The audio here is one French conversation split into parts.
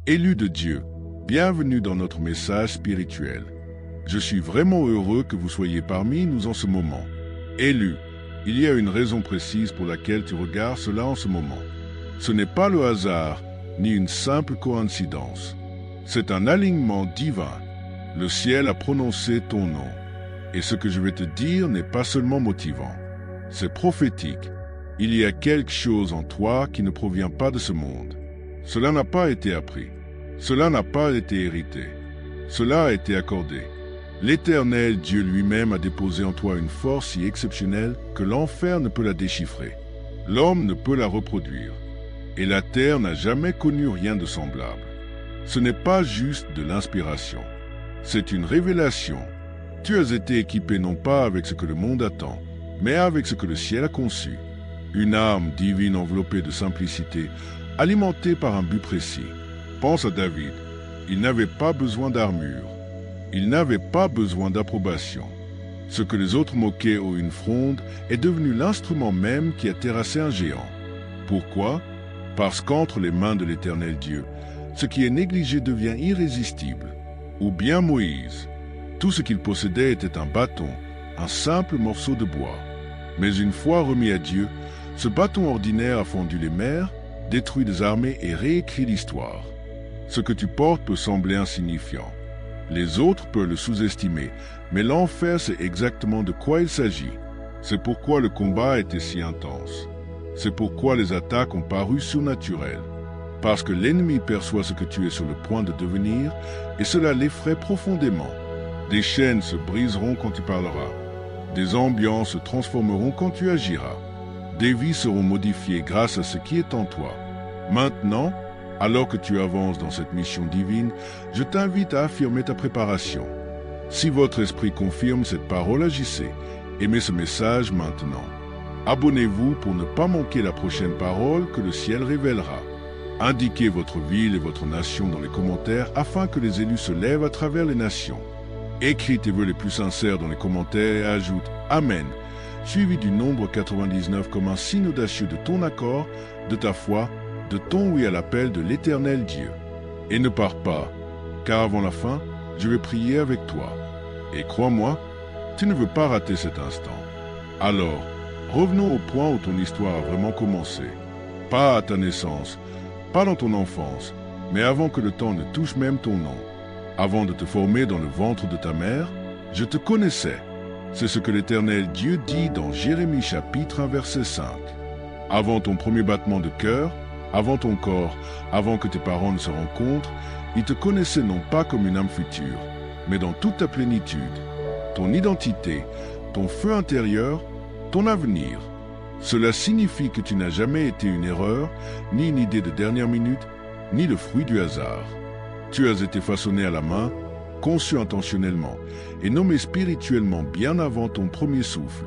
Élus de Dieu, bienvenue dans notre message spirituel. Je suis vraiment heureux que vous soyez parmi nous en ce moment. Élus, il y a une raison précise pour laquelle tu regardes cela en ce moment. Ce n'est pas le hasard, ni une simple coïncidence. C'est un alignement divin. Le ciel a prononcé ton nom. Et ce que je vais te dire n'est pas seulement motivant. C'est prophétique. Il y a quelque chose en toi qui ne provient pas de ce monde. Cela n'a pas été appris. Cela n'a pas été hérité. Cela a été accordé. L'Éternel Dieu lui-même a déposé en toi une force si exceptionnelle que l'enfer ne peut la déchiffrer. L'homme ne peut la reproduire. Et la terre n'a jamais connu rien de semblable. Ce n'est pas juste de l'inspiration. C'est une révélation. Tu as été équipé non pas avec ce que le monde attend, mais avec ce que le ciel a conçu. Une âme divine enveloppée de simplicité, alimentée par un but précis. Pense à David. Il n'avait pas besoin d'armure. Il n'avait pas besoin d'approbation. Ce que les autres moquaient ou une fronde est devenu l'instrument même qui a terrassé un géant. Pourquoi? Parce qu'entre les mains de l'Éternel Dieu, ce qui est négligé devient irrésistible. Ou bien Moïse. Tout ce qu'il possédait était un bâton, un simple morceau de bois. Mais une fois remis à Dieu, ce bâton ordinaire a fondu les mers, détruit des armées et réécrit l'histoire. Ce que tu portes peut sembler insignifiant. Les autres peuvent le sous-estimer, mais l'enfer sait exactement de quoi il s'agit. C'est pourquoi le combat était si intense. C'est pourquoi les attaques ont paru surnaturelles. Parce que l'ennemi perçoit ce que tu es sur le point de devenir, et cela l'effraie profondément. Des chaînes se briseront quand tu parleras. Des ambiances se transformeront quand tu agiras. Des vies seront modifiées grâce à ce qui est en toi. Maintenant, alors que tu avances dans cette mission divine, je t'invite à affirmer ta préparation. Si votre esprit confirme cette parole, agissez. Aimez ce message maintenant. Abonnez-vous pour ne pas manquer la prochaine parole que le ciel révélera. Indiquez votre ville et votre nation dans les commentaires afin que les élus se lèvent à travers les nations. Écris tes vœux les plus sincères dans les commentaires et ajoute « Amen », suivi du nombre 99 comme un signe audacieux de ton accord, de ta foi, de ton oui à l'appel de l'Éternel Dieu. Et ne pars pas, car avant la fin, je vais prier avec toi. Et crois-moi, tu ne veux pas rater cet instant. Alors, revenons au point où ton histoire a vraiment commencé. Pas à ta naissance, pas dans ton enfance, mais avant que le temps ne touche même ton nom. Avant de te former dans le ventre de ta mère, je te connaissais. C'est ce que l'Éternel Dieu dit dans Jérémie chapitre 1 verset 5. Avant ton premier battement de cœur, avant ton corps, avant que tes parents ne se rencontrent, il te connaissait non pas comme une âme future, mais dans toute ta plénitude. Ton identité, ton feu intérieur, ton avenir. Cela signifie que tu n'as jamais été une erreur, ni une idée de dernière minute, ni le fruit du hasard. Tu as été façonné à la main, conçu intentionnellement et nommé spirituellement bien avant ton premier souffle.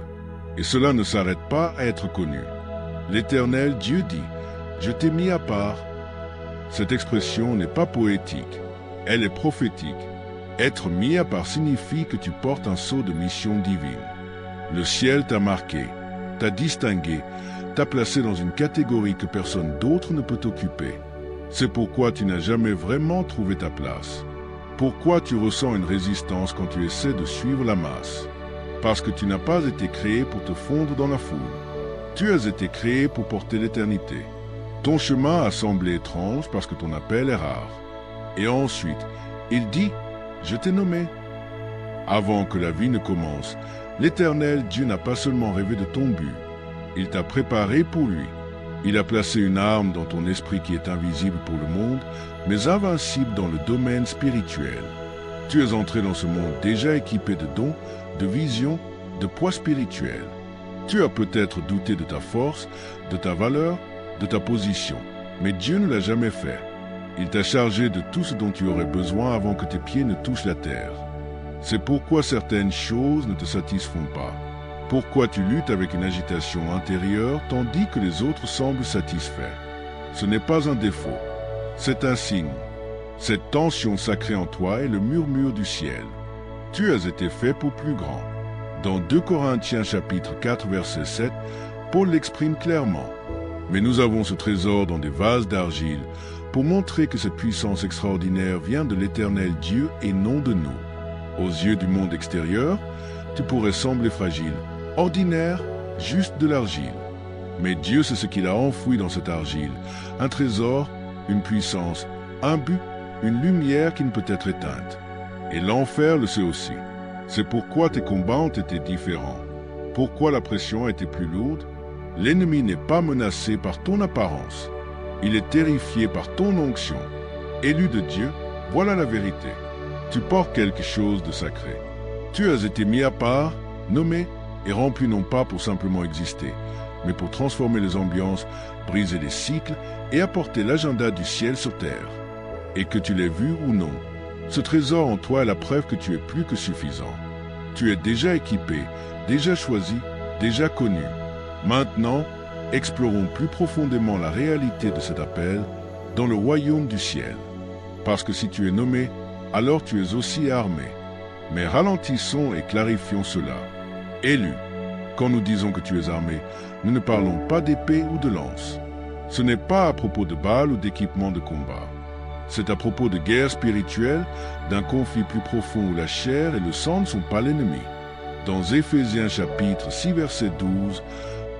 Et cela ne s'arrête pas à être connu. L'Éternel Dieu dit « Je t'ai mis à part ». Cette expression n'est pas poétique, elle est prophétique. Être mis à part signifie que tu portes un sceau de mission divine. Le ciel t'a marqué, t'a distingué, t'a placé dans une catégorie que personne d'autre ne peut occuper. C'est pourquoi tu n'as jamais vraiment trouvé ta place. Pourquoi tu ressens une résistance quand tu essaies de suivre la masse? Parce que tu n'as pas été créé pour te fondre dans la foule. Tu as été créé pour porter l'éternité. Ton chemin a semblé étrange parce que ton appel est rare. Et ensuite, il dit « Je t'ai nommé ». Avant que la vie ne commence, l'Éternel Dieu n'a pas seulement rêvé de ton but. Il t'a préparé pour lui. Il a placé une arme dans ton esprit qui est invisible pour le monde, mais invincible dans le domaine spirituel. Tu es entré dans ce monde déjà équipé de dons, de visions, de poids spirituels. Tu as peut-être douté de ta force, de ta valeur, de ta position, mais Dieu ne l'a jamais fait. Il t'a chargé de tout ce dont tu aurais besoin avant que tes pieds ne touchent la terre. C'est pourquoi certaines choses ne te satisfont pas. Pourquoi tu luttes avec une agitation intérieure tandis que les autres semblent satisfaits. Ce n'est pas un défaut, c'est un signe. Cette tension sacrée en toi est le murmure du ciel. Tu as été fait pour plus grand. Dans 2 Corinthiens chapitre 4 verset 7, Paul l'exprime clairement. Mais nous avons ce trésor dans des vases d'argile pour montrer que cette puissance extraordinaire vient de l'Éternel Dieu et non de nous. Aux yeux du monde extérieur, tu pourrais sembler fragile, ordinaire, juste de l'argile. Mais Dieu sait ce qu'il a enfoui dans cette argile, un trésor, une puissance, un but, une lumière qui ne peut être éteinte. Et l'enfer le sait aussi. C'est pourquoi tes combats ont été différents. Pourquoi la pression a été plus lourde? L'ennemi n'est pas menacé par ton apparence. Il est terrifié par ton onction. Élu de Dieu, voilà la vérité. Tu portes quelque chose de sacré. Tu as été mis à part, nommé et rempli non pas pour simplement exister, mais pour transformer les ambiances, briser les cycles et apporter l'agenda du ciel sur terre. Et que tu l'aies vu ou non, ce trésor en toi est la preuve que tu es plus que suffisant. Tu es déjà équipé, déjà choisi, déjà connu. Maintenant, explorons plus profondément la réalité de cet appel dans le royaume du ciel. Parce que si tu es nommé, alors tu es aussi armé. Mais ralentissons et clarifions cela. Élu, quand nous disons que tu es armé, nous ne parlons pas d'épée ou de lance. Ce n'est pas à propos de balles ou d'équipements de combat. C'est à propos de guerre spirituelle, d'un conflit plus profond où la chair et le sang ne sont pas l'ennemi. Dans Éphésiens chapitre 6 verset 12,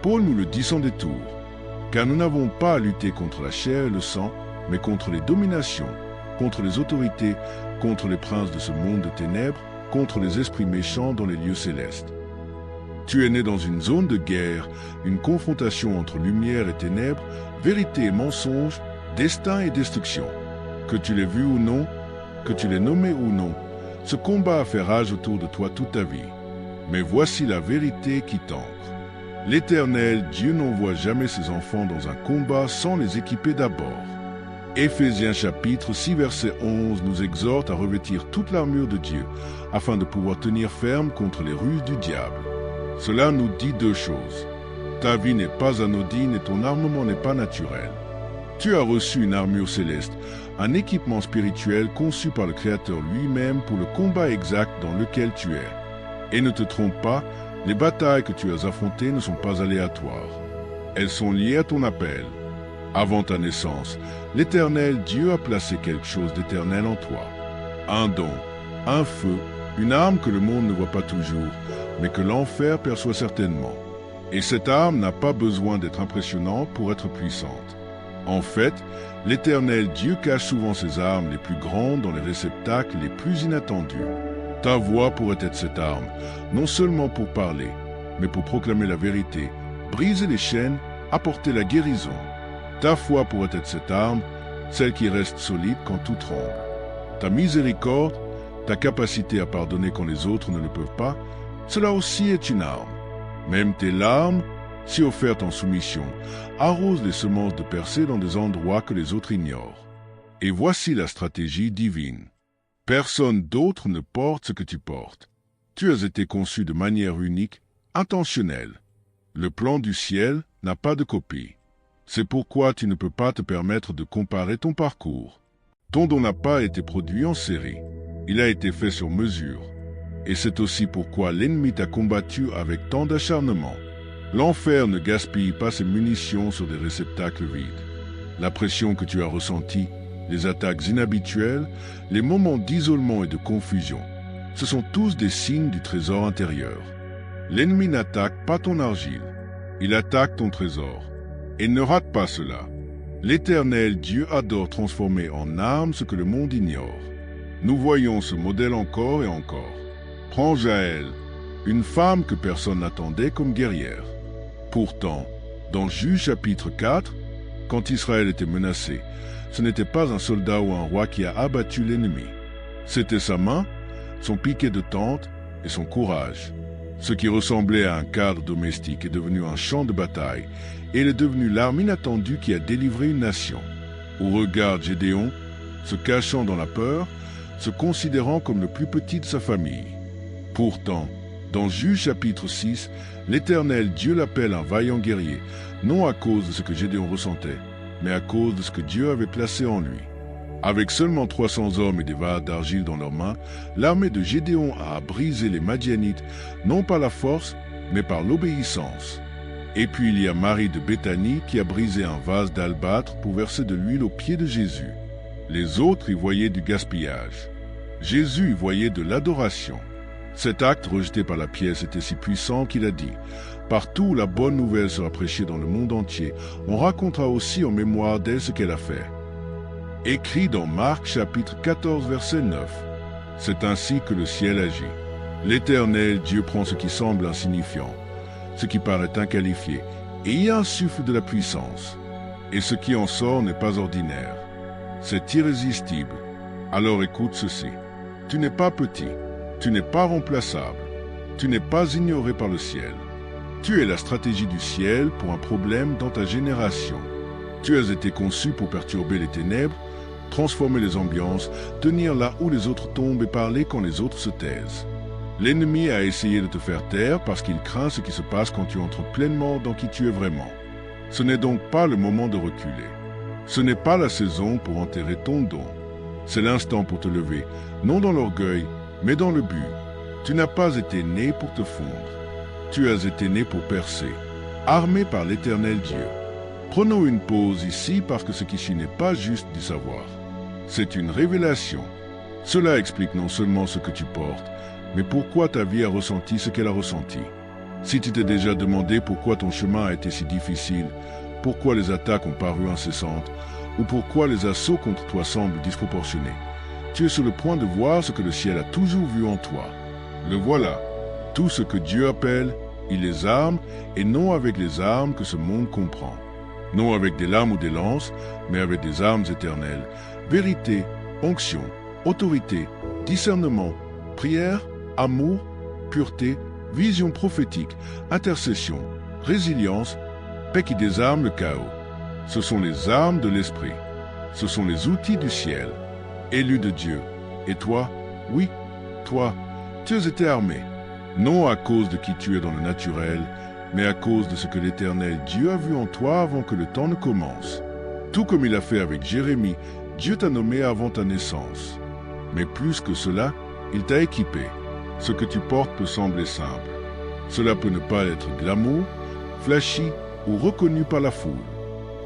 Paul nous le dit sans détour. Car nous n'avons pas à lutter contre la chair et le sang, mais contre les dominations, contre les autorités, contre les princes de ce monde de ténèbres, contre les esprits méchants dans les lieux célestes. Tu es né dans une zone de guerre, une confrontation entre lumière et ténèbres, vérité et mensonge, destin et destruction. Que tu l'aies vu ou non, que tu l'aies nommé ou non, ce combat a fait rage autour de toi toute ta vie. Mais voici la vérité qui t'ancre. L'Éternel, Dieu n'envoie jamais ses enfants dans un combat sans les équiper d'abord. Éphésiens chapitre 6 verset 11 nous exhorte à revêtir toute l'armure de Dieu afin de pouvoir tenir ferme contre les ruses du diable. Cela nous dit deux choses. Ta vie n'est pas anodine et ton armement n'est pas naturel. Tu as reçu une armure céleste, un équipement spirituel conçu par le Créateur lui-même pour le combat exact dans lequel tu es. Et ne te trompe pas, les batailles que tu as affrontées ne sont pas aléatoires. Elles sont liées à ton appel. Avant ta naissance, l'Éternel Dieu a placé quelque chose d'éternel en toi. Un don, un feu, une arme que le monde ne voit pas toujours, mais que l'enfer perçoit certainement. Et cette arme n'a pas besoin d'être impressionnante pour être puissante. En fait, l'Éternel Dieu cache souvent ses armes les plus grandes dans les réceptacles les plus inattendus. Ta voix pourrait être cette arme, non seulement pour parler, mais pour proclamer la vérité, briser les chaînes, apporter la guérison. Ta foi pourrait être cette arme, celle qui reste solide quand tout tremble. Ta miséricorde, ta capacité à pardonner quand les autres ne le peuvent pas, cela aussi est une arme. Même tes larmes, si offertes en soumission, arrosent les semences de percée dans des endroits que les autres ignorent. Et voici la stratégie divine. Personne d'autre ne porte ce que tu portes. Tu as été conçu de manière unique, intentionnelle. Le plan du ciel n'a pas de copie. C'est pourquoi tu ne peux pas te permettre de comparer ton parcours. Ton don n'a pas été produit en série. Il a été fait sur mesure. Et c'est aussi pourquoi l'ennemi t'a combattu avec tant d'acharnement. L'enfer ne gaspille pas ses munitions sur des réceptacles vides. La pression que tu as ressentie, les attaques inhabituelles, les moments d'isolement et de confusion, ce sont tous des signes du trésor intérieur. L'ennemi n'attaque pas ton argile, il attaque ton trésor. Et ne rate pas cela. L'Éternel Dieu adore transformer en armes ce que le monde ignore. Nous voyons ce modèle encore et encore. Prends Jaël, une femme que personne n'attendait comme guerrière. Pourtant, dans Juges chapitre 4, quand Israël était menacé, ce n'était pas un soldat ou un roi qui a abattu l'ennemi. C'était sa main, son piquet de tente et son courage. Ce qui ressemblait à un cadre domestique est devenu un champ de bataille et il est devenu l'arme inattendue qui a délivré une nation. Au regard de Gédéon, se cachant dans la peur, se considérant comme le plus petit de sa famille. Pourtant, dans Juges chapitre 6, l'Éternel Dieu l'appelle un vaillant guerrier, non à cause de ce que Gédéon ressentait, mais à cause de ce que Dieu avait placé en lui. Avec seulement 300 hommes et des vases d'argile dans leurs mains, l'armée de Gédéon a brisé les Madianites, non par la force, mais par l'obéissance. Et puis il y a Marie de Béthanie qui a brisé un vase d'albâtre pour verser de l'huile aux pieds de Jésus. Les autres y voyaient du gaspillage. Jésus y voyait de l'adoration. Cet acte rejeté par la pièce était si puissant qu'il a dit « Partout où la bonne nouvelle sera prêchée dans le monde entier, on racontera aussi en mémoire d'elle ce qu'elle a fait. » Écrit dans Marc chapitre 14 verset 9. C'est ainsi que le ciel agit. L'Éternel Dieu prend ce qui semble insignifiant, ce qui paraît inqualifié, et y insuffle de la puissance. Et ce qui en sort n'est pas ordinaire. C'est irrésistible. Alors écoute ceci. Tu n'es pas petit. Tu n'es pas remplaçable. Tu n'es pas ignoré par le ciel. Tu es la stratégie du ciel pour un problème dans ta génération. Tu as été conçu pour perturber les ténèbres, transformer les ambiances, tenir là où les autres tombent et parler quand les autres se taisent. L'ennemi a essayé de te faire taire parce qu'il craint ce qui se passe quand tu entres pleinement dans qui tu es vraiment. Ce n'est donc pas le moment de reculer. Ce n'est pas la saison pour enterrer ton don. C'est l'instant pour te lever, non dans l'orgueil, mais dans le but. Tu n'as pas été né pour te fondre. Tu as été né pour percer, armé par l'Éternel Dieu. Prenons une pause ici parce que ce qui n'est pas juste du savoir. C'est une révélation. Cela explique non seulement ce que tu portes, mais pourquoi ta vie a ressenti ce qu'elle a ressenti. Si tu t'es déjà demandé pourquoi ton chemin a été si difficile, pourquoi les attaques ont paru incessantes, ou pourquoi les assauts contre toi semblent disproportionnés, tu es sur le point de voir ce que le ciel a toujours vu en toi. Le voilà. Tout ce que Dieu appelle, il les arme, et non avec les armes que ce monde comprend. Non avec des lames ou des lances, mais avec des armes éternelles. Vérité, onction, autorité, discernement, prière, amour, pureté, vision prophétique, intercession, résilience, paix qui désarme le chaos. Ce sont les armes de l'esprit. Ce sont les outils du ciel. Élu de Dieu. Et toi, oui, toi, tu as été armé. Non à cause de qui tu es dans le naturel, mais à cause de ce que l'Éternel Dieu a vu en toi avant que le temps ne commence. Tout comme il a fait avec Jérémie, Dieu t'a nommé avant ta naissance. Mais plus que cela, il t'a équipé. Ce que tu portes peut sembler simple. Cela peut ne pas être glamour, flashy ou reconnu par la foule.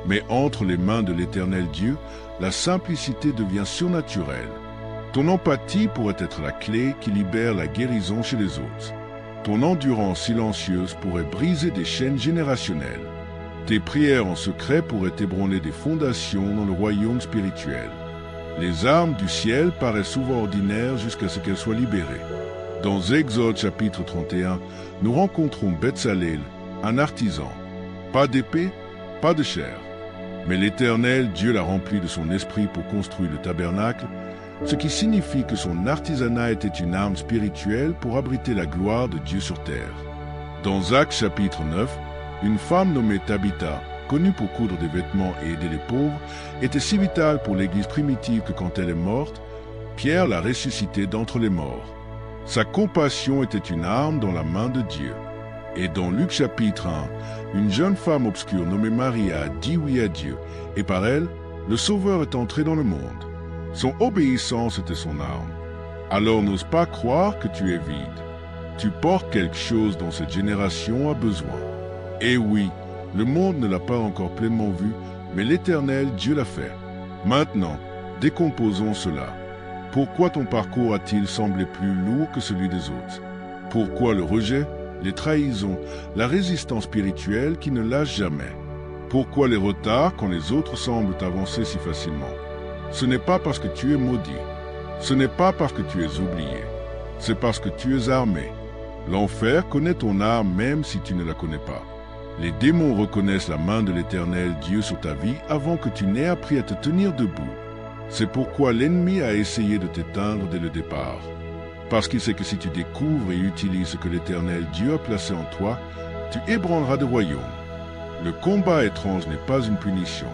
Mais entre les mains de l'Éternel Dieu, la simplicité devient surnaturelle. Ton empathie pourrait être la clé qui libère la guérison chez les autres. Ton endurance silencieuse pourrait briser des chaînes générationnelles. Tes prières en secret pourraient ébranler des fondations dans le royaume spirituel. Les armes du ciel paraissent souvent ordinaires jusqu'à ce qu'elles soient libérées. Dans Exode chapitre 31, nous rencontrons Betsalel, un artisan. Pas d'épée, pas de chair. Mais l'Éternel, Dieu l'a rempli de son esprit pour construire le tabernacle, ce qui signifie que son artisanat était une arme spirituelle pour abriter la gloire de Dieu sur terre. Dans Actes chapitre 9, une femme nommée Tabitha, connue pour coudre des vêtements et aider les pauvres, était si vitale pour l'Église primitive que quand elle est morte, Pierre l'a ressuscitée d'entre les morts. Sa compassion était une arme dans la main de Dieu. Et dans Luc chapitre 1, une jeune femme obscure nommée Marie a dit oui à Dieu, et par elle, le Sauveur est entré dans le monde. Son obéissance était son arme. Alors n'ose pas croire que tu es vide. Tu portes quelque chose dont cette génération a besoin. Et oui, le monde ne l'a pas encore pleinement vu, mais l'Éternel Dieu l'a fait. Maintenant, décomposons cela. Pourquoi ton parcours a-t-il semblé plus lourd que celui des autres? Pourquoi le rejet, les trahisons, la résistance spirituelle qui ne lâche jamais? Pourquoi les retards quand les autres semblent avancer si facilement? Ce n'est pas parce que tu es maudit. Ce n'est pas parce que tu es oublié. C'est parce que tu es armé. L'enfer connaît ton arme même si tu ne la connais pas. Les démons reconnaissent la main de l'Éternel Dieu sur ta vie avant que tu n'aies appris à te tenir debout. C'est pourquoi l'ennemi a essayé de t'éteindre dès le départ. Parce qu'il sait que si tu découvres et utilises ce que l'Éternel Dieu a placé en toi, tu ébranleras des royaumes. Le combat étrange n'est pas une punition.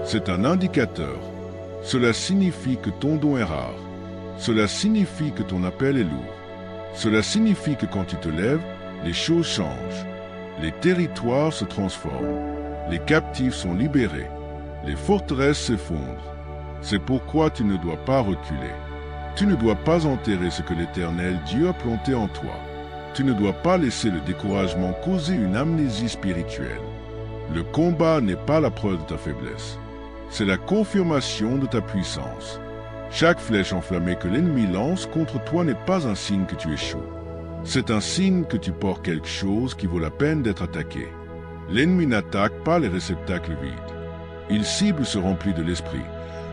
C'est un indicateur. Cela signifie que ton don est rare. Cela signifie que ton appel est lourd. Cela signifie que quand tu te lèves, les choses changent. Les territoires se transforment. Les captifs sont libérés. Les forteresses s'effondrent. C'est pourquoi tu ne dois pas reculer. Tu ne dois pas enterrer ce que l'Éternel Dieu a planté en toi. tu ne dois pas laisser le découragement causer une amnésie spirituelle. Le combat n'est pas la preuve de ta faiblesse. C'est la confirmation de ta puissance. Chaque flèche enflammée que l'ennemi lance contre toi n'est pas un signe que tu échoues. C'est un signe que tu portes quelque chose qui vaut la peine d'être attaqué. L'ennemi n'attaque pas les réceptacles vides. Il cible ce rempli de l'esprit,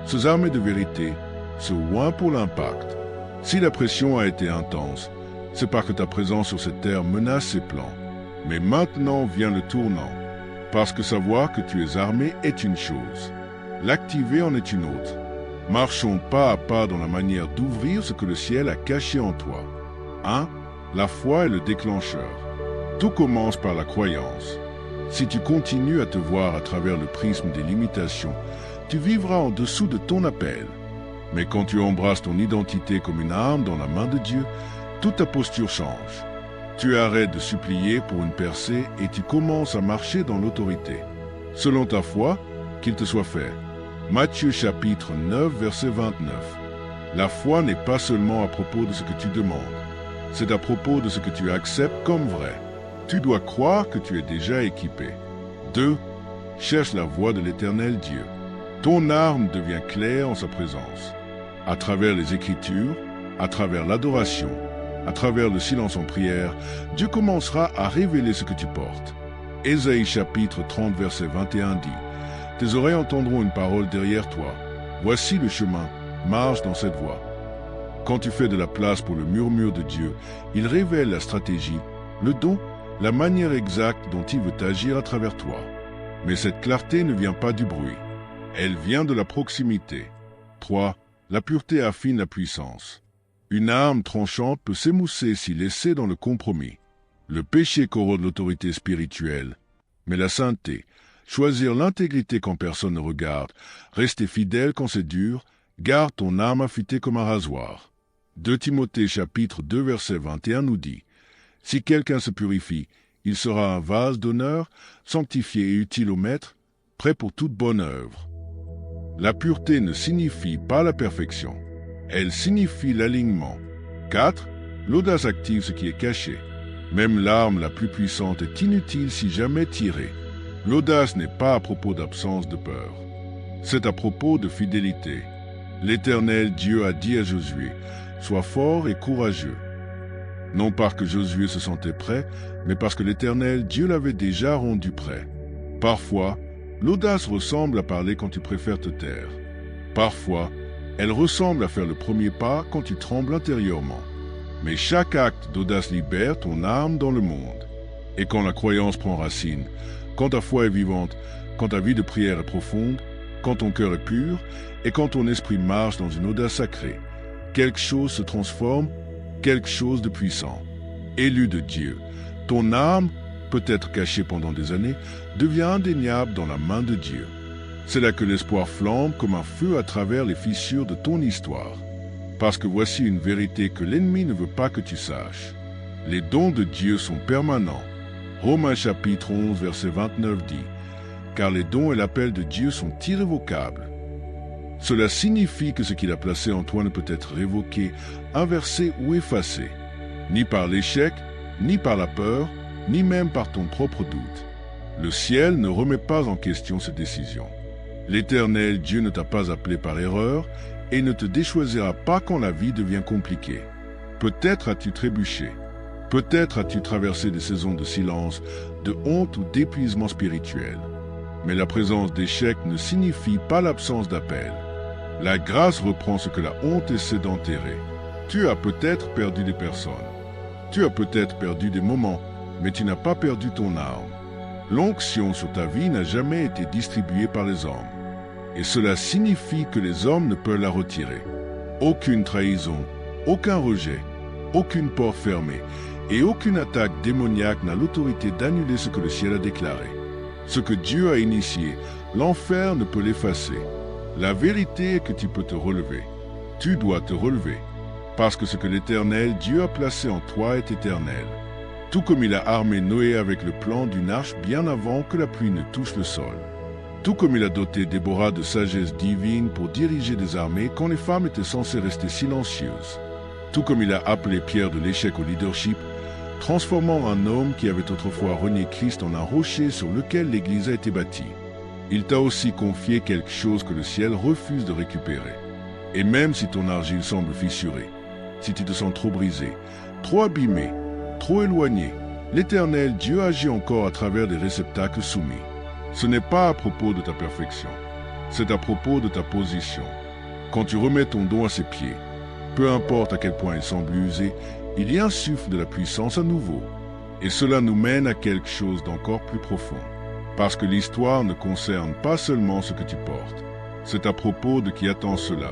ce armé de vérité, ce oint pour l'impact. Si la pression a été intense, c'est parce que ta présence sur cette terre menace ses plans. Mais maintenant vient le tournant, parce que savoir que tu es armé est une chose. L'activer en est une autre. Marchons pas à pas dans la manière d'ouvrir ce que le ciel a caché en toi. 1. La foi est le déclencheur. Tout commence par la croyance. Si tu continues à te voir à travers le prisme des limitations, tu vivras en dessous de ton appel. Mais quand tu embrasses ton identité comme une arme dans la main de Dieu, toute ta posture change. Tu arrêtes de supplier pour une percée et tu commences à marcher dans l'autorité. Selon ta foi, qu'il te soit fait. Matthieu chapitre 9, verset 29. La foi n'est pas seulement à propos de ce que tu demandes. C'est à propos de ce que tu acceptes comme vrai. Tu dois croire que tu es déjà équipé. 2. Cherche la voie de l'Éternel Dieu. Ton arme devient claire en sa présence. À travers les Écritures, à travers l'adoration, à travers le silence en prière, Dieu commencera à révéler ce que tu portes. Ésaïe chapitre 30, verset 21 dit « Tes oreilles entendront une parole derrière toi. Voici le chemin, marche dans cette voie. » Quand tu fais de la place pour le murmure de Dieu, il révèle la stratégie, le don, la manière exacte dont il veut agir à travers toi. Mais cette clarté ne vient pas du bruit. Elle vient de la proximité. 3. La pureté affine la puissance. Une arme tranchante peut s'émousser si laissée dans le compromis. Le péché corrode l'autorité spirituelle. Mais la sainteté, choisir l'intégrité quand personne ne regarde, rester fidèle quand c'est dur, garde ton âme affûtée comme un rasoir. 2 Timothée chapitre 2 verset 21 nous dit « Si quelqu'un se purifie, il sera un vase d'honneur, sanctifié et utile au maître, prêt pour toute bonne œuvre. » La pureté ne signifie pas la perfection. Elle signifie l'alignement. 4. L'audace active ce qui est caché. Même l'arme la plus puissante est inutile si jamais tirée. L'audace n'est pas à propos d'absence de peur. C'est à propos de fidélité. L'Éternel Dieu a dit à Josué, « Sois fort et courageux. » Non parce que Josué se sentait prêt, mais parce que l'Éternel Dieu l'avait déjà rendu prêt. Parfois, l'audace ressemble à parler quand tu préfères te taire. Parfois, elle ressemble à faire le premier pas quand tu trembles intérieurement. Mais chaque acte d'audace libère ton âme dans le monde. Et quand la croyance prend racine, quand ta foi est vivante, quand ta vie de prière est profonde, quand ton cœur est pur, et quand ton esprit marche dans une audace sacrée, quelque chose se transforme, quelque chose de puissant. Élu de Dieu, ton âme, peut-être cachée pendant des années, devient indéniable dans la main de Dieu. C'est là que l'espoir flambe comme un feu à travers les fissures de ton histoire. Parce que voici une vérité que l'ennemi ne veut pas que tu saches. Les dons de Dieu sont permanents. Romains chapitre 11 verset 29 dit « Car les dons et l'appel de Dieu sont irrévocables. » Cela signifie que ce qu'il a placé en toi ne peut être révoqué, inversé ou effacé, ni par l'échec, ni par la peur, ni même par ton propre doute. Le ciel ne remet pas en question ces décisions. L'Éternel Dieu ne t'a pas appelé par erreur et ne te déchoisira pas quand la vie devient compliquée. Peut-être as-tu trébuché, peut-être as-tu traversé des saisons de silence, de honte ou d'épuisement spirituel. Mais la présence d'échec ne signifie pas l'absence d'appel. La grâce reprend ce que la honte essaie d'enterrer. Tu as peut-être perdu des personnes. Tu as peut-être perdu des moments, mais tu n'as pas perdu ton âme. L'onction sur ta vie n'a jamais été distribuée par les hommes. Et cela signifie que les hommes ne peuvent la retirer. Aucune trahison, aucun rejet, aucune porte fermée et aucune attaque démoniaque n'a l'autorité d'annuler ce que le ciel a déclaré. Ce que Dieu a initié, l'enfer ne peut l'effacer. La vérité est que tu peux te relever. Tu dois te relever. Parce que ce que l'Éternel Dieu a placé en toi est éternel. Tout comme il a armé Noé avec le plan d'une arche bien avant que la pluie ne touche le sol. Tout comme il a doté Déborah de sagesse divine pour diriger des armées quand les femmes étaient censées rester silencieuses. Tout comme il a appelé Pierre de l'échec au leadership, transformant un homme qui avait autrefois renié Christ en un rocher sur lequel l'Église a été bâtie. Il t'a aussi confié quelque chose que le ciel refuse de récupérer. Et même si ton argile semble fissurée, si tu te sens trop brisé, trop abîmé, trop éloigné, l'Éternel Dieu agit encore à travers des réceptacles soumis. Ce n'est pas à propos de ta perfection, c'est à propos de ta position. Quand tu remets ton don à ses pieds, peu importe à quel point il semble usé, il y insuffle de la puissance à nouveau. Et cela nous mène à quelque chose d'encore plus profond. Parce que l'histoire ne concerne pas seulement ce que tu portes. C'est à propos de qui attend cela.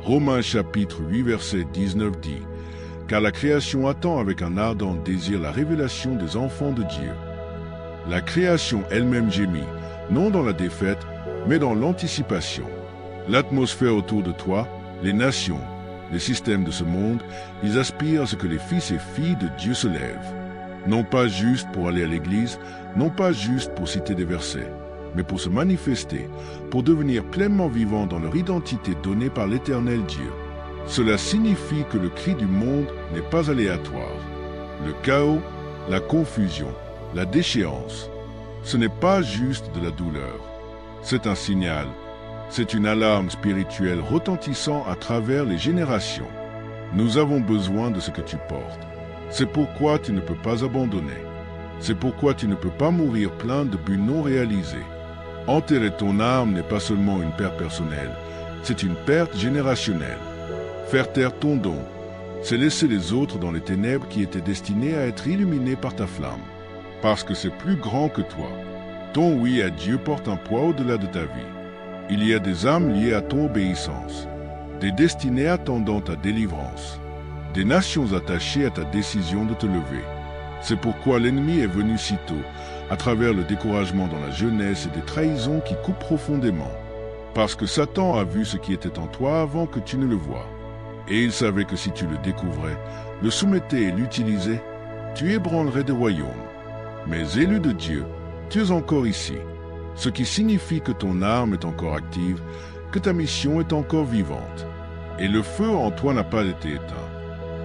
Romains chapitre 8 verset 19 dit « Car la création attend avec un ardent désir la révélation des enfants de Dieu. » La création elle-même gémit, non dans la défaite, mais dans l'anticipation. L'atmosphère autour de toi, les nations, les systèmes de ce monde, ils aspirent à ce que les fils et filles de Dieu se lèvent. Non pas juste pour aller à l'église, non pas juste pour citer des versets, mais pour se manifester, pour devenir pleinement vivants dans leur identité donnée par l'Éternel Dieu. Cela signifie que le cri du monde n'est pas aléatoire. Le chaos, la confusion, la déchéance, ce n'est pas juste de la douleur. C'est un signal. C'est une alarme spirituelle retentissant à travers les générations. Nous avons besoin de ce que tu portes. C'est pourquoi tu ne peux pas abandonner. C'est pourquoi tu ne peux pas mourir plein de buts non réalisés. Enterrer ton âme n'est pas seulement une perte personnelle, c'est une perte générationnelle. Faire taire ton don, c'est laisser les autres dans les ténèbres qui étaient destinés à être illuminés par ta flamme. Parce que c'est plus grand que toi. Ton oui à Dieu porte un poids au-delà de ta vie. Il y a des âmes liées à ton obéissance, des destinées attendant ta délivrance, des nations attachées à ta décision de te lever. C'est pourquoi l'ennemi est venu si tôt, à travers le découragement dans la jeunesse et des trahisons qui coupent profondément. Parce que Satan a vu ce qui était en toi avant que tu ne le vois. Et il savait que si tu le découvrais, le soumettais et l'utilisais, tu ébranlerais des royaumes. Mais élu de Dieu, tu es encore ici. Ce qui signifie que ton âme est encore active, que ta mission est encore vivante. Et le feu en toi n'a pas été éteint.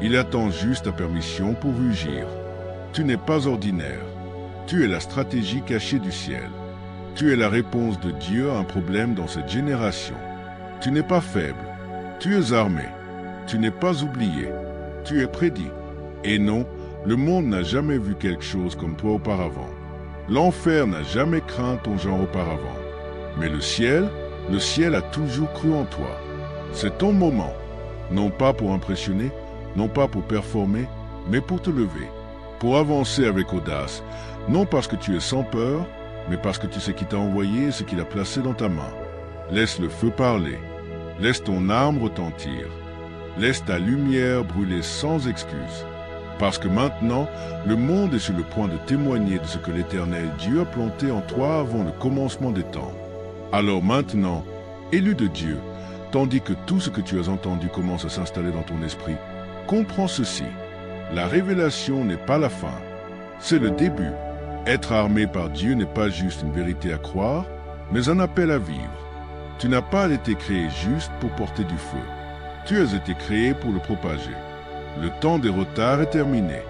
Il attend juste ta permission pour rugir. Tu n'es pas ordinaire. Tu es la stratégie cachée du ciel. Tu es la réponse de Dieu à un problème dans cette génération. Tu n'es pas faible. Tu es armé. Tu n'es pas oublié. Tu es prédit. Et non, le monde n'a jamais vu quelque chose comme toi auparavant. L'enfer n'a jamais craint ton genre auparavant. Mais le ciel a toujours cru en toi. C'est ton moment, non pas pour impressionner, non pas pour performer, mais pour te lever, pour avancer avec audace, non parce que tu es sans peur, mais parce que tu sais qui t'a envoyé et ce qu'il a placé dans ta main. Laisse le feu parler, laisse ton arme retentir, laisse ta lumière brûler sans excuse. Parce que maintenant, le monde est sur le point de témoigner de ce que l'Éternel Dieu a planté en toi avant le commencement des temps. Alors maintenant, élu de Dieu, tandis que tout ce que tu as entendu commence à s'installer dans ton esprit, comprends ceci. La révélation n'est pas la fin, c'est le début. Être armé par Dieu n'est pas juste une vérité à croire, mais un appel à vivre. Tu n'as pas été créé juste pour porter du feu. Tu as été créé pour le propager. Le temps des retards est terminé.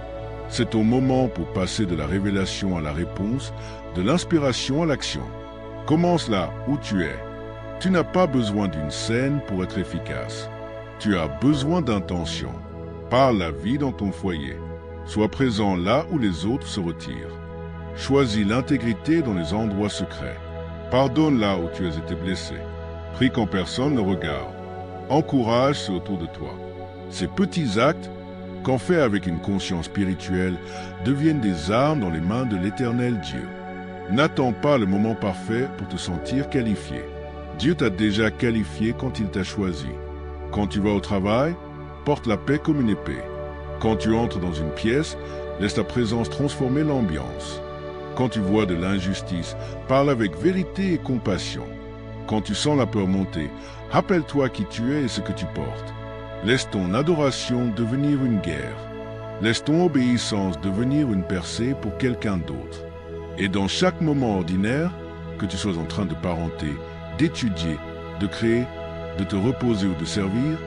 C'est ton moment pour passer de la révélation à la réponse, de l'inspiration à l'action. Commence là où tu es. Tu n'as pas besoin d'une scène pour être efficace. Tu as besoin d'intention. Parle la vie dans ton foyer. Sois présent là où les autres se retirent. Choisis l'intégrité dans les endroits secrets. Pardonne là où tu as été blessé. Prie quand personne ne regarde. Encourage ceux autour de toi. Ces petits actes, quand faits avec une conscience spirituelle, deviennent des armes dans les mains de l'Éternel Dieu. N'attends pas le moment parfait pour te sentir qualifié. Dieu t'a déjà qualifié quand il t'a choisi. Quand tu vas au travail, porte la paix comme une épée. Quand tu entres dans une pièce, laisse ta présence transformer l'ambiance. Quand tu vois de l'injustice, parle avec vérité et compassion. Quand tu sens la peur monter, rappelle-toi qui tu es et ce que tu portes. Laisse ton adoration devenir une guerre. Laisse ton obéissance devenir une percée pour quelqu'un d'autre. Et dans chaque moment ordinaire, que tu sois en train de parenter, d'étudier, de créer, de te reposer ou de servir,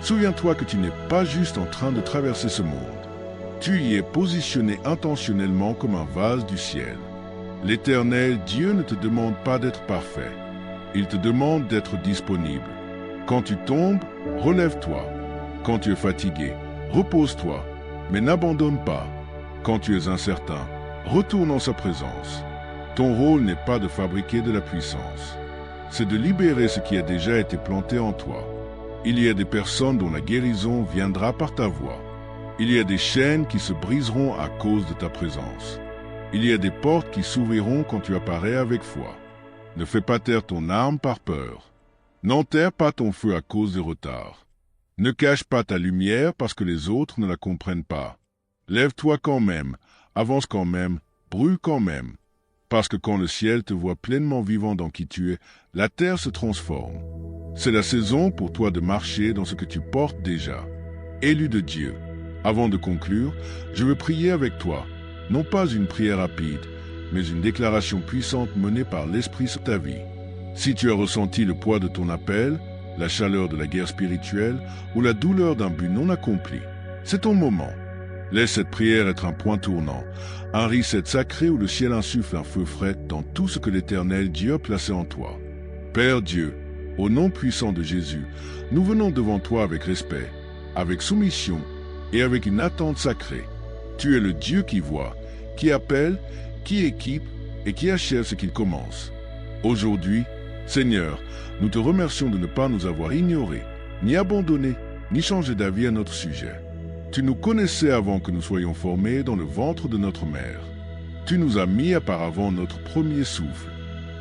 souviens-toi que tu n'es pas juste en train de traverser ce monde. Tu y es positionné intentionnellement comme un vase du ciel. L'Éternel Dieu ne te demande pas d'être parfait. Il te demande d'être disponible. Quand tu tombes, relève-toi. Quand tu es fatigué, repose-toi, mais n'abandonne pas. Quand tu es incertain, retourne en sa présence. Ton rôle n'est pas de fabriquer de la puissance. C'est de libérer ce qui a déjà été planté en toi. Il y a des personnes dont la guérison viendra par ta voix. Il y a des chaînes qui se briseront à cause de ta présence. Il y a des portes qui s'ouvriront quand tu apparais avec foi. Ne fais pas taire ton âme par peur. N'enterre pas ton feu à cause des retards. Ne cache pas ta lumière parce que les autres ne la comprennent pas. Lève-toi quand même, avance quand même, brûle quand même. Parce que quand le ciel te voit pleinement vivant dans qui tu es, la terre se transforme. C'est la saison pour toi de marcher dans ce que tu portes déjà. Élu de Dieu. Avant de conclure, je veux prier avec toi, non pas une prière rapide, mais une déclaration puissante menée par l'Esprit sur ta vie. Si tu as ressenti le poids de ton appel, la chaleur de la guerre spirituelle ou la douleur d'un but non accompli, c'est ton moment. Laisse cette prière être un point tournant, un reset sacré où le ciel insuffle un feu frais dans tout ce que l'Éternel Dieu a placé en toi. Père Dieu, au nom puissant de Jésus, nous venons devant toi avec respect, avec soumission et avec une attente sacrée. Tu es le Dieu qui voit, qui appelle, qui équipe et qui achève ce qu'il commence. Aujourd'hui, Seigneur, nous te remercions de ne pas nous avoir ignorés, ni abandonnés, ni changé d'avis à notre sujet. Tu nous connaissais avant que nous soyons formés dans le ventre de notre mère. Tu nous as mis auparavant notre premier souffle.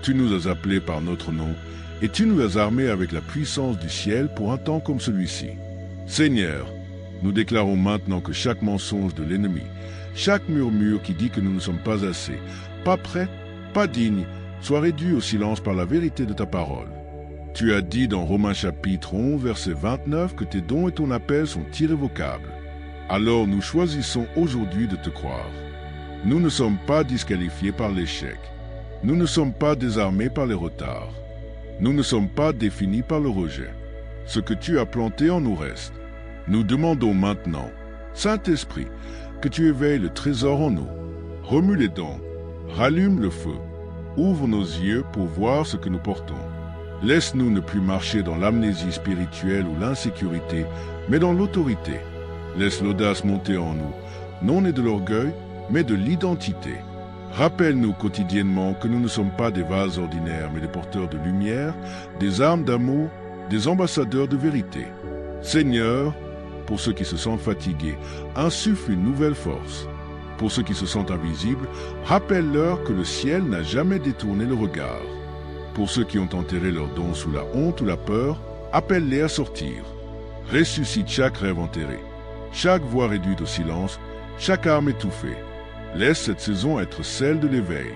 Tu nous as appelés par notre nom et tu nous as armés avec la puissance du ciel pour un temps comme celui-ci. Seigneur, nous déclarons maintenant que chaque mensonge de l'ennemi, chaque murmure qui dit que nous ne sommes pas assez, pas prêts, pas dignes, soit réduit au silence par la vérité de ta parole. Tu as dit dans Romains chapitre 11, verset 29 que tes dons et ton appel sont irrévocables. Alors nous choisissons aujourd'hui de te croire. Nous ne sommes pas disqualifiés par l'échec. Nous ne sommes pas désarmés par les retards. Nous ne sommes pas définis par le rejet. Ce que tu as planté en nous reste. Nous demandons maintenant, Saint-Esprit, que tu éveilles le trésor en nous. Remue les dents, rallume le feu, ouvre nos yeux pour voir ce que nous portons. Laisse-nous ne plus marcher dans l'amnésie spirituelle ou l'insécurité, mais dans l'autorité. Laisse l'audace monter en nous, non de l'orgueil, mais de l'identité. Rappelle-nous quotidiennement que nous ne sommes pas des vases ordinaires, mais des porteurs de lumière, des armes d'amour, des ambassadeurs de vérité. Seigneur, pour ceux qui se sentent fatigués, insuffle une nouvelle force. Pour ceux qui se sentent invisibles, rappelle-leur que le ciel n'a jamais détourné le regard. Pour ceux qui ont enterré leurs dons sous la honte ou la peur, appelle-les à sortir. Ressuscite chaque rêve enterré, chaque voix réduite au silence, chaque âme étouffée. Laisse cette saison être celle de l'éveil.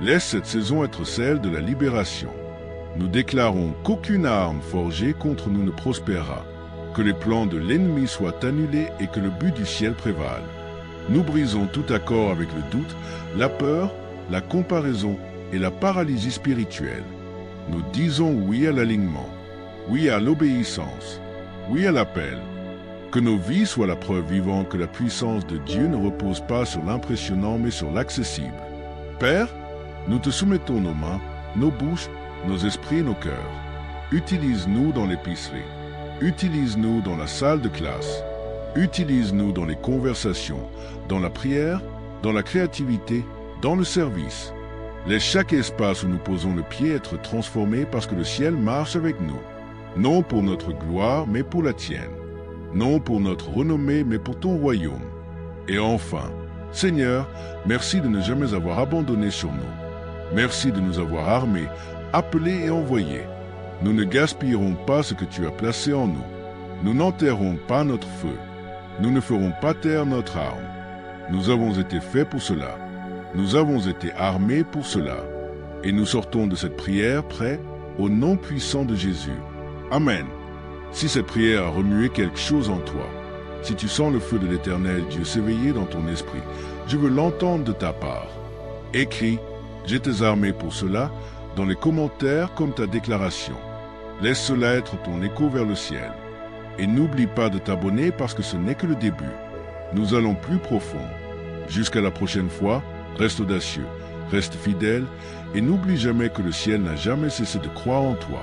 Laisse cette saison être celle de la libération. Nous déclarons qu'aucune arme forgée contre nous ne prospérera, que les plans de l'ennemi soient annulés et que le but du ciel prévale. Nous brisons tout accord avec le doute, la peur, la comparaison et la paralysie spirituelle. Nous disons oui à l'alignement, oui à l'obéissance, oui à l'appel. Que nos vies soient la preuve vivante que la puissance de Dieu ne repose pas sur l'impressionnant mais sur l'accessible. Père, nous te soumettons nos mains, nos bouches, nos esprits et nos cœurs. Utilise-nous dans l'épicerie. Utilise-nous dans la salle de classe. Utilise-nous dans les conversations, dans la prière, dans la créativité, dans le service. Laisse chaque espace où nous posons le pied être transformé parce que le ciel marche avec nous. Non pour notre gloire, mais pour la tienne. Non pour notre renommée, mais pour ton royaume. Et enfin, Seigneur, merci de ne jamais avoir abandonné sur nous. Merci de nous avoir armés, appelés et envoyés. Nous ne gaspillerons pas ce que tu as placé en nous. Nous n'enterrerons pas notre feu. Nous ne ferons pas taire notre arme. Nous avons été faits pour cela. Nous avons été armés pour cela. Et nous sortons de cette prière prêts au nom puissant de Jésus. Amen. Si cette prière a remué quelque chose en toi, si tu sens le feu de l'Éternel Dieu s'éveiller dans ton esprit, je veux l'entendre de ta part. Écris « J'étais armé pour cela » dans les commentaires comme ta déclaration. Laisse cela être ton écho vers le ciel. Et n'oublie pas de t'abonner parce que ce n'est que le début. Nous allons plus profond. Jusqu'à la prochaine fois, reste audacieux, reste fidèle et n'oublie jamais que le ciel n'a jamais cessé de croire en toi.